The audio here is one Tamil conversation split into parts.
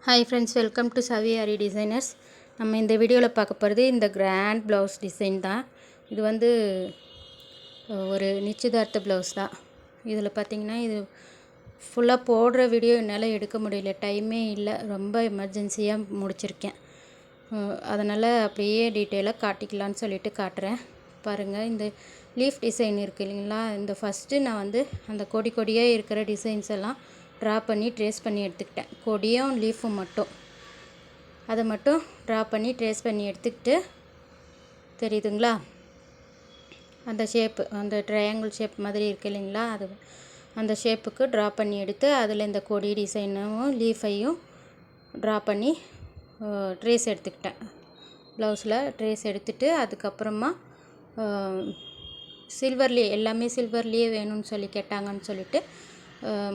Hi friends, welcome to Savi Ari Designers. நம்ம இந்த வீடியோவில் பார்க்க போகிறது இந்த கிராண்ட் ப்ளவுஸ் டிசைன் தான். இது வந்து ஒரு நிச்சயதார்த்த ப்ளவுஸ் தான். இதில் பார்த்திங்கன்னா இது ஃபுல்லாக போடுற வீடியோ என்னால் எடுக்க முடியல, டைமே இல்லை, ரொம்ப எமர்ஜென்சியாக முடிச்சிருக்கேன். அதனால் அப்படியே டீட்டெயிலாக காட்டிக்கலான்னு சொல்லிட்டு காட்டுறேன். பாருங்கள், இந்த லீஃப் டிசைன் இருக்குது இல்லைங்களா, இந்த ஃபஸ்ட்டு நான் வந்து அந்த கொடி கொடியாக இருக்கிற டிசைன்ஸ் எல்லாம் ட்ரா பண்ணி ட்ரேஸ் பண்ணி எடுத்துக்கிட்டேன். கொடியும் லீஃபும் மட்டும், அதை மட்டும் ட்ரா பண்ணி ட்ரேஸ் பண்ணி எடுத்துக்கிட்டு, தெரியுதுங்களா, அந்த ஷேப்பு, அந்த ட்ரையாங்கிள் ஷேப் மாதிரி இருக்குது இல்லைங்களா, அது அந்த ஷேப்புக்கு ட்ரா பண்ணி எடுத்து அதில் இந்த கொடி டிசைனும் லீஃபையும் ட்ரா பண்ணி ட்ரேஸ் எடுத்துக்கிட்டேன். ப்ளவுஸில் ட்ரேஸ் எடுத்துகிட்டு அதுக்கப்புறமா சில்வர்லேயே, எல்லாமே சில்வர்லேயே வேணும்னு சொல்லி கேட்டாங்கன்னு சொல்லிவிட்டு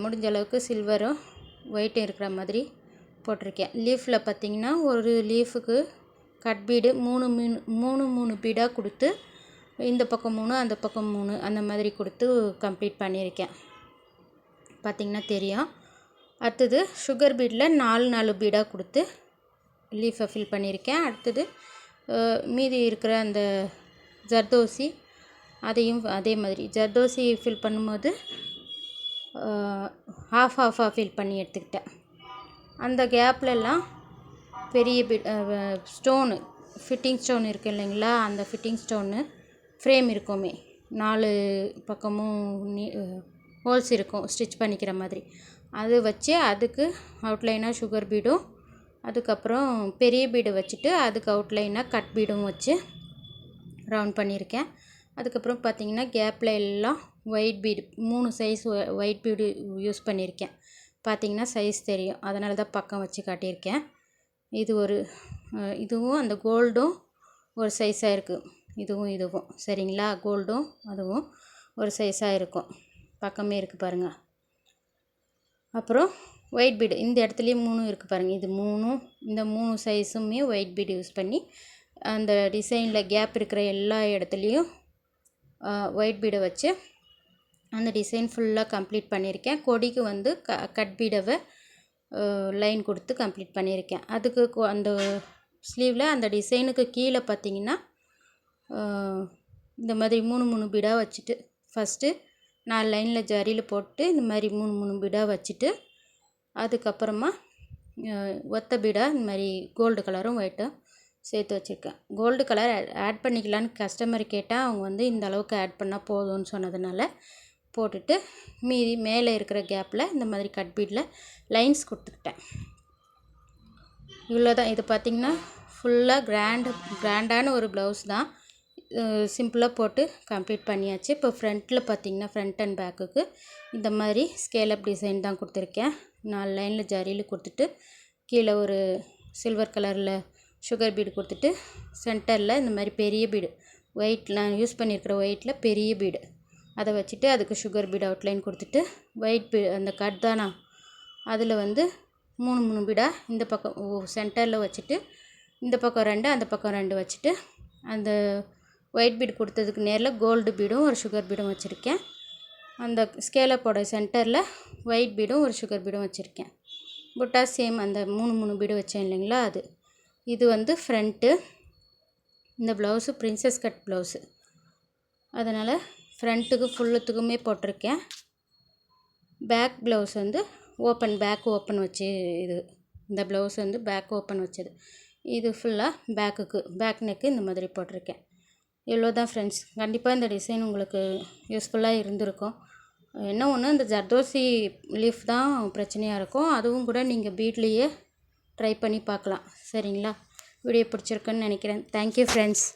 முடிஞ்ச அளவுக்கு சில்வரும் ஒயிட்டும் இருக்கிற மாதிரி போட்டிருக்கேன். லீஃபில் பார்த்திங்கன்னா ஒரு லீஃபுக்கு கட் பீடு மூணு பீடாக கொடுத்து, இந்த பக்கம் 3 அந்த பக்கம் 3 அந்த மாதிரி கொடுத்து கம்ப்ளீட் பண்ணியிருக்கேன். பார்த்திங்கன்னா தெரியும். அடுத்தது சுகர் பீடில் 4 பீடாக கொடுத்து லீஃபை ஃபில் பண்ணியிருக்கேன். அடுத்தது மீதி இருக்கிற அந்த ஜர்தோசி, அதையும் அதே மாதிரி ஜர்தோசி ஃபில் பண்ணும்போது ஆஃபாக ஃபில் பண்ணி எடுத்துக்கிட்டேன். அந்த கேப்லெல்லாம் பெரிய ஸ்டோனு, ஃபிட்டிங் ஸ்டோன் இருக்குது இல்லைங்களா, அந்த ஃபிட்டிங் ஸ்டோனு ஃப்ரேம் இருக்குமே, 4 பக்கமும் ஹோல்ஸ் இருக்கும் ஸ்டிச் பண்ணிக்கிற மாதிரி, அது வச்சு அதுக்கு அவுட்லைனாக சுகர் பீடும், அதுக்கப்புறம் பெரிய பீடு வச்சுட்டு அதுக்கு அவுட்லைனாக கட் பீடும் வச்சு ரவுண்ட் பண்ணியிருக்கேன். அதுக்கப்புறம் பார்த்திங்கன்னா கேப்பில் எல்லாம் white bead, 3 size white bead use பண்ணியிருக்கேன். பார்த்திங்கன்னா சைஸ் தெரியும், அதனால தான் பக்கம் வச்சு காட்டியிருக்கேன். இது இதுவும் அந்த கோல்டும் ஒரு சைஸாக இருக்குது, இதுவும் சரிங்களா, கோல்டும் அதுவும் ஒரு சைஸாக இருக்கும், பக்கமே இருக்குது பாருங்கள். அப்புறம் ஒயிட் பீடு இந்த இடத்துலையும் 3 இருக்குது பாருங்கள், இது 3, இந்த 3 சைஸுமே ஒயிட் பீடு யூஸ் பண்ணி அந்த டிசைனில் கேப் இருக்கிற எல்லா இடத்துலையும் ஒயிட் பீடை வச்சு அந்த டிசைன் ஃபுல்லாக கம்ப்ளீட் பண்ணியிருக்கேன். கொடிக்கு வந்து கட் பீடவை லைன் கொடுத்து கம்ப்ளீட் பண்ணியிருக்கேன். அதுக்கு அந்த ஸ்லீவில் அந்த டிசைனுக்கு கீழே பார்த்திங்கன்னா இந்த மாதிரி 3 பீடாக வச்சுட்டு, ஃபஸ்ட்டு 4 லைனில் ஜரியில் போட்டு இந்த மாதிரி 3 பீடாக வச்சுட்டு, அதுக்கப்புறமா ஒத்த பீடாக இந்த மாதிரி கோல்டு கலரும் ஒயிட்டும் சேர்த்து வச்சுருக்கேன். கோல்டு கலர் ஆட் பண்ணிக்கலான்னு கஸ்டமர் கேட்டால் அவங்க வந்து இந்த அளவுக்கு ஆட் பண்ணால் போதும்னு சொன்னதுனால போட்டுட்டு, மீதி மேலே இருக்கிற கேப்பில் இந்த மாதிரி கட் பீடில் லைன்ஸ் கொடுத்துக்கிட்டேன். இவ்வளோ தான். இது பார்த்திங்கன்னா ஃபுல்லாக கிராண்டான ஒரு ப்ளவுஸ் தான். சிம்பிளாக போட்டு கம்ப்ளீட் பண்ணியாச்சு. இப்போ ஃப்ரண்ட்டில் பார்த்திங்கன்னா ஃப்ரண்ட் அண்ட் பேக்குக்கு இந்த மாதிரி ஸ்கேலப் டிசைன் தான் கொடுத்துருக்கேன். 4 லைனில் ஜரியில் கொடுத்துட்டு, கீழே ஒரு சில்வர் கலரில் சுகர் பீடு கொடுத்துட்டு, சென்டரில் இந்த மாதிரி பெரிய பீடு ஒயிட், நான் யூஸ் பண்ணியிருக்கிற ஒயிட்டில் பெரிய பீடு அதை வச்சுட்டு அதுக்கு சுகர் பீடு அவுட்லைன் கொடுத்துட்டு, ஒயிட் அந்த கட் தானா அதில் வந்து 3 பீடாக இந்த பக்கம் சென்டரில் வச்சுட்டு, இந்த பக்கம் 2 அந்த பக்கம் 2 வச்சுட்டு, அந்த ஒயிட் பீடு கொடுத்ததுக்கு நேரில் கோல்டு பீடும் ஒரு சுகர் பீடும் வச்சுருக்கேன். அந்த ஸ்கேலப்போட சென்டரில் ஒயிட் பீடும் ஒரு சுகர் பீடும் வச்சுருக்கேன். புட்டா சேம் அந்த 3 பீடு வச்சேன் இல்லைங்களா, அது. இது வந்து ஃப்ரண்ட்டு. இந்த ப்ளவுஸு பிரின்சஸ் கட் ப்ளவுஸு, அதனால் ஃப்ரண்ட்டுக்கு ஃபுல்லுத்துக்குமே போட்டிருக்கேன். பேக் ப்ளவுஸ் வந்து பேக் ஓப்பன் வச்சு, இந்த ப்ளவுஸ் வந்து பேக் ஓப்பன் வச்சது. இது ஃபுல்லாக பேக் நெக்கு இந்த மாதிரி போட்டிருக்கேன். இவ்வளோ தான் ஃப்ரெண்ட்ஸ். கண்டிப்பாக இந்த டிசைன் உங்களுக்கு யூஸ்ஃபுல்லாக இருந்திருக்கும். என்ன ஒன்று, இந்த ஜர்தோசி லீஃப் தான் பிரச்சனையாக இருக்கும், அதுவும் கூட நீங்கள் பீட்லேயே ட்ரை பண்ணி பார்க்கலாம். சரிங்களா, வீடியோ பிடிச்சிருக்குன்னு நினைக்கிறேன். Thank you friends.